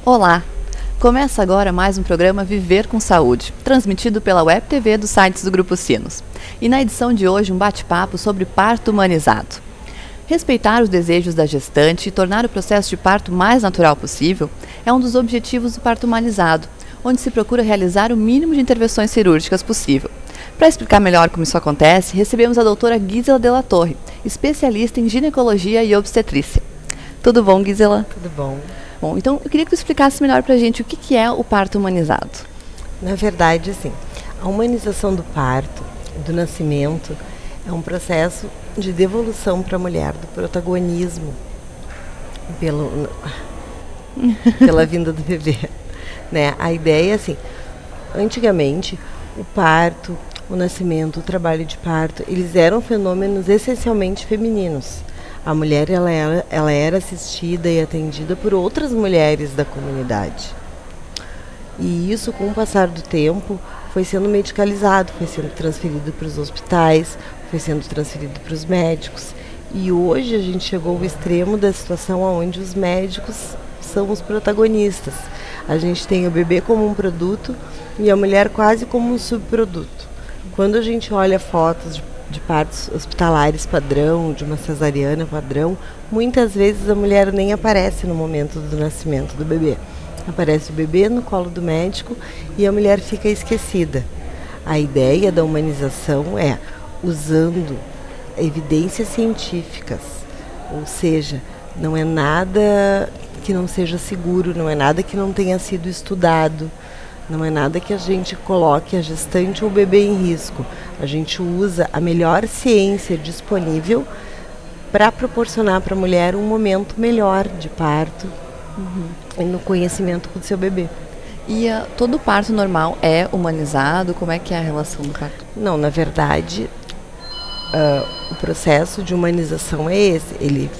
Olá! Começa agora mais um programa Viver com Saúde, transmitido pela Web TV dos sites do Grupo Sinos. E na edição de hoje, um bate-papo sobre parto humanizado. Respeitar os desejos da gestante e tornar o processo de parto mais natural possível é um dos objetivos do parto humanizado, onde se procura realizar o mínimo de intervenções cirúrgicas possível. Para explicar melhor como isso acontece, recebemos a doutora Gisela de la Torre, especialista em ginecologia e obstetrícia. Tudo bom, Gisela? Tudo bom. Bom, então eu queria que tu explicasse melhor pra gente o que é o parto humanizado. Na verdade, assim, a humanização do parto, do nascimento, é um processo de devolução para a mulher do protagonismo pela vinda do bebê. Né? A ideia, assim, antigamente, o parto, o nascimento, o trabalho de parto, eles eram fenômenos essencialmente femininos. A mulher ela era assistida e atendida por outras mulheres da comunidade. E isso, com o passar do tempo, foi sendo medicalizado, foi sendo transferido para os hospitais, foi sendo transferido para os médicos. E hoje a gente chegou ao extremo da situação onde os médicos são os protagonistas. A gente tem o bebê como um produto e a mulher quase como um subproduto. Quando a gente olha fotos de partos hospitalares padrão, de uma cesariana padrão, muitas vezes a mulher nem aparece no momento do nascimento do bebê. Aparece o bebê no colo do médico e a mulher fica esquecida. A ideia da humanização é usando evidências científicas, ou seja, não é nada que não seja seguro, não é nada que não tenha sido estudado. Não é nada que a gente coloque a gestante ou o bebê em risco. A gente usa a melhor ciência disponível para proporcionar para a mulher um momento melhor de parto e no conhecimento com o seu bebê. E todo parto normal é humanizado? Como é que é a relação do parto? Não, na verdade, o processo de humanização é esse. Ele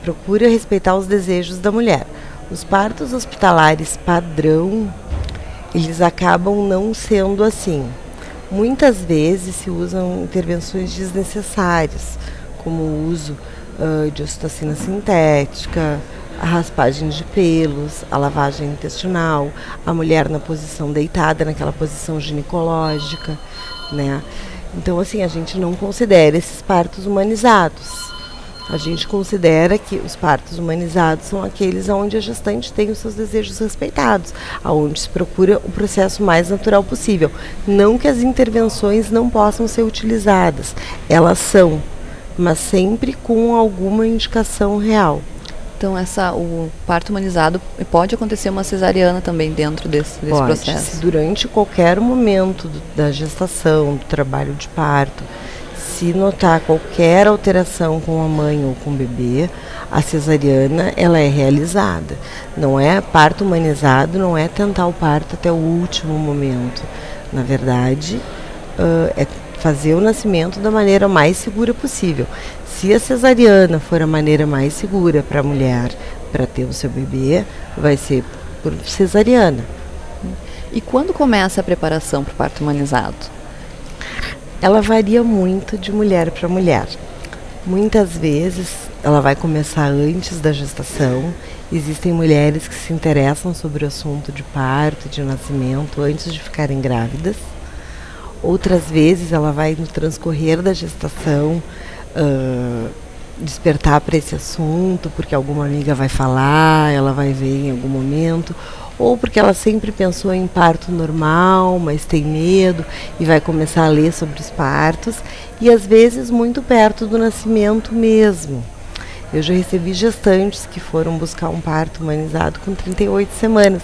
procura respeitar os desejos da mulher. Os partos hospitalares padrão, eles acabam não sendo assim. Muitas vezes se usam intervenções desnecessárias, como o uso de ocitocina sintética, a raspagem de pelos, a lavagem intestinal, a mulher na posição deitada, naquela posição ginecológica, né? Então, assim, a gente não considera esses partos humanizados. A gente considera que os partos humanizados são aqueles onde a gestante tem os seus desejos respeitados, onde se procura o processo mais natural possível. Não que as intervenções não possam ser utilizadas, elas são, mas sempre com alguma indicação real. Então o parto humanizado pode acontecer uma cesariana também dentro desse processo? Se durante qualquer momento da gestação, do trabalho de parto, se notar qualquer alteração com a mãe ou com o bebê, a cesariana ela é realizada. Não é parto humanizado, não é tentar o parto até o último momento. Na verdade, é fazer o nascimento da maneira mais segura possível. Se a cesariana for a maneira mais segura para a mulher, para ter o seu bebê, vai ser por cesariana. E quando começa a preparação para o parto humanizado? Ela varia muito de mulher para mulher. Muitas vezes ela vai começar antes da gestação. Existem mulheres que se interessam sobre o assunto de parto, de nascimento, antes de ficarem grávidas. Outras vezes ela vai no transcorrer da gestação despertar para esse assunto, porque alguma amiga vai falar, ela vai ver em algum momento, ou porque ela sempre pensou em parto normal, mas tem medo e vai começar a ler sobre os partos, e às vezes muito perto do nascimento mesmo. Eu já recebi gestantes que foram buscar um parto humanizado com 38 semanas,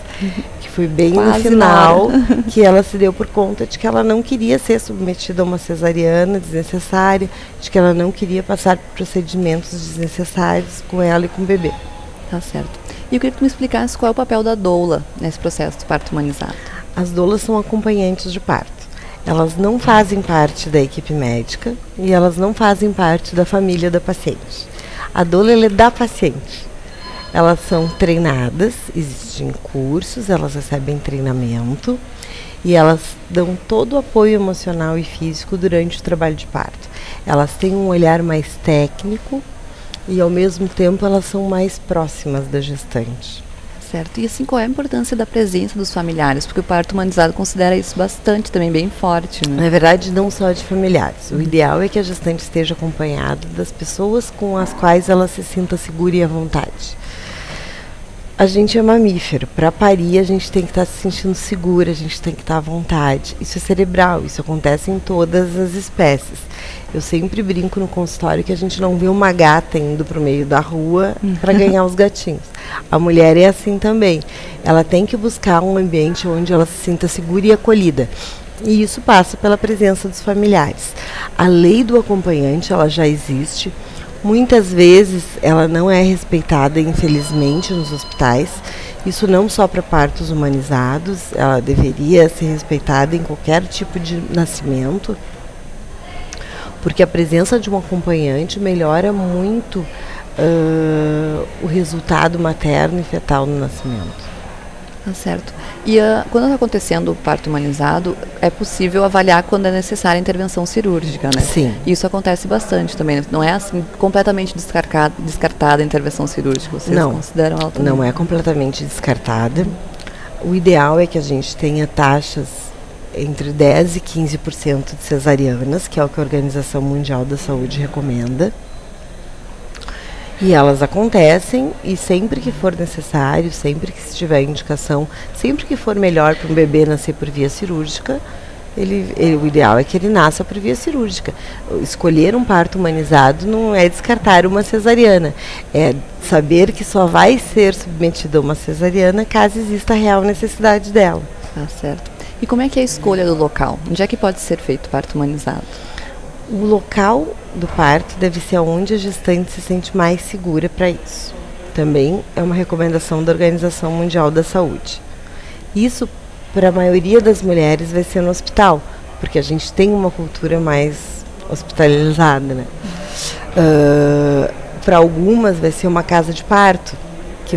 que foi bem no final, que ela se deu por conta de que ela não queria ser submetida a uma cesariana desnecessária, de que ela não queria passar por procedimentos desnecessários com ela e com o bebê. Tá certo. E eu queria que tu me explicasse qual é o papel da doula nesse processo de parto humanizado. As doulas são acompanhantes de parto. Elas não fazem parte da equipe médica e elas não fazem parte da família da paciente. A doula é da paciente. Elas são treinadas, existem cursos, elas recebem treinamento e elas dão todo o apoio emocional e físico durante o trabalho de parto. Elas têm um olhar mais técnico e ao mesmo tempo elas são mais próximas da gestante. Certo. E assim, qual é a importância da presença dos familiares? Porque o parto humanizado considera isso bastante, também bem forte, né? Na verdade, não só de familiares. O ideal é que a gestante esteja acompanhada das pessoas com as quais ela se sinta segura e à vontade. A gente é mamífero. Para parir, a gente tem que estar se sentindo segura, a gente tem que estar à vontade. Isso é cerebral, isso acontece em todas as espécies. Eu sempre brinco no consultório que a gente não vê uma gata indo para o meio da rua para ganhar os gatinhos. A mulher é assim também. Ela tem que buscar um ambiente onde ela se sinta segura e acolhida. E isso passa pela presença dos familiares. A lei do acompanhante, ela já existe. Muitas vezes ela não é respeitada, infelizmente, nos hospitais. Isso não só para partos humanizados, ela deveria ser respeitada em qualquer tipo de nascimento, porque a presença de um acompanhante melhora muito o resultado materno e fetal no nascimento. Tá certo. E quando está acontecendo o parto humanizado, é possível avaliar quando é necessária a intervenção cirúrgica, né? Sim. Isso acontece bastante também, né? Não é assim completamente descartada a intervenção cirúrgica, vocês consideram ela também? Não é completamente descartada. O ideal é que a gente tenha taxas entre 10% e 15% de cesarianas, que é o que a Organização Mundial da Saúde recomenda. E elas acontecem, e sempre que for necessário, sempre que se tiver indicação, sempre que for melhor para um bebê nascer por via cirúrgica, o ideal é que ele nasça por via cirúrgica. Escolher um parto humanizado não é descartar uma cesariana, é saber que só vai ser submetida a uma cesariana caso exista real necessidade dela. Tá certo. E como é que é a escolha do local? Onde é que pode ser feito o parto humanizado? O local do parto deve ser onde a gestante se sente mais segura para isso. Também é uma recomendação da Organização Mundial da Saúde. Isso, para a maioria das mulheres, vai ser no hospital, porque a gente tem uma cultura mais hospitalizada, né? Para algumas vai ser uma casa de parto, que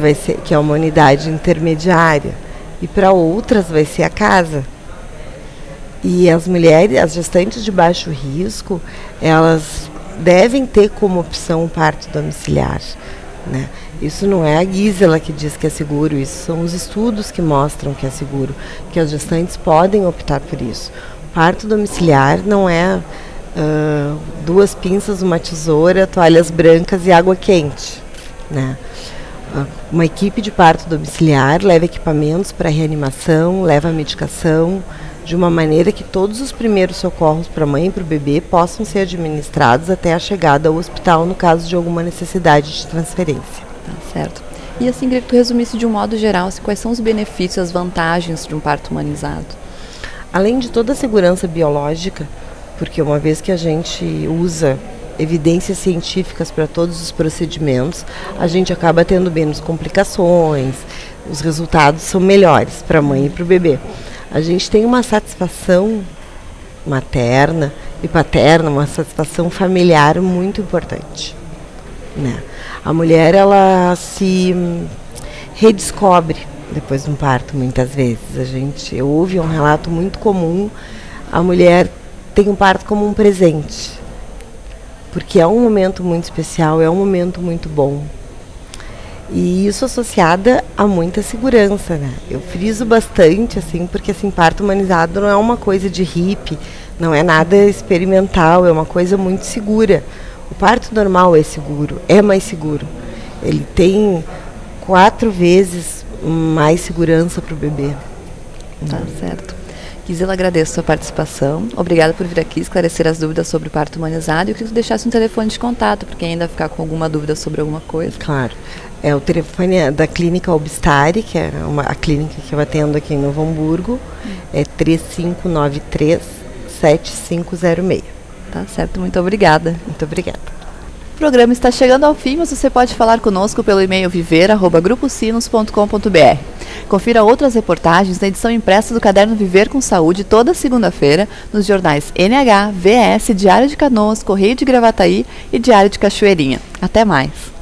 é uma unidade intermediária, e para outras vai ser a casa. E as mulheres, as gestantes de baixo risco, elas devem ter como opção o parto domiciliar, né? Isso não é a Gisela que diz que é seguro, isso são os estudos que mostram que é seguro, que as gestantes podem optar por isso. Parto domiciliar não é 2 pinças, uma tesoura, toalhas brancas e água quente, né? Uma equipe de parto domiciliar leva equipamentos para reanimação, leva medicação, de uma maneira que todos os primeiros socorros para a mãe e para o bebê possam ser administrados até a chegada ao hospital no caso de alguma necessidade de transferência. Tá certo. E assim, queria que tu resumisse de um modo geral, assim, quais são os benefícios, as vantagens de um parto humanizado? Além de toda a segurança biológica, porque uma vez que a gente usa evidências científicas para todos os procedimentos, a gente acaba tendo menos complicações, os resultados são melhores para a mãe e para o bebê. A gente tem uma satisfação materna e paterna, uma satisfação familiar muito importante, né? A mulher, ela se redescobre depois de um parto, muitas vezes. Eu ouvi um relato muito comum, a mulher tem um parto como um presente, porque é um momento muito especial, é um momento muito bom. E isso associada a muita segurança, né? Eu friso bastante, assim, porque assim, parto humanizado não é uma coisa de hippie, não é nada experimental, é uma coisa muito segura. O parto normal é seguro, é mais seguro. Ele tem 4 vezes mais segurança para o bebê. Tá certo. Gisela, agradeço a sua participação. Obrigada por vir aqui esclarecer as dúvidas sobre o parto humanizado. E eu queria que tu deixasse um telefone de contato, para quem ainda ficar com alguma dúvida sobre alguma coisa. Claro. É o telefone da Clínica Obstari, que é a clínica que eu atendo aqui em Novo Hamburgo. É 3593-7506. Tá certo, muito obrigada. Muito obrigada. O programa está chegando ao fim, mas você pode falar conosco pelo e-mail viver@gruposinos.com.br. Confira outras reportagens na edição impressa do Caderno Viver com Saúde toda segunda-feira nos jornais NH, VS, Diário de Canoas, Correio de Gravataí e Diário de Cachoeirinha. Até mais!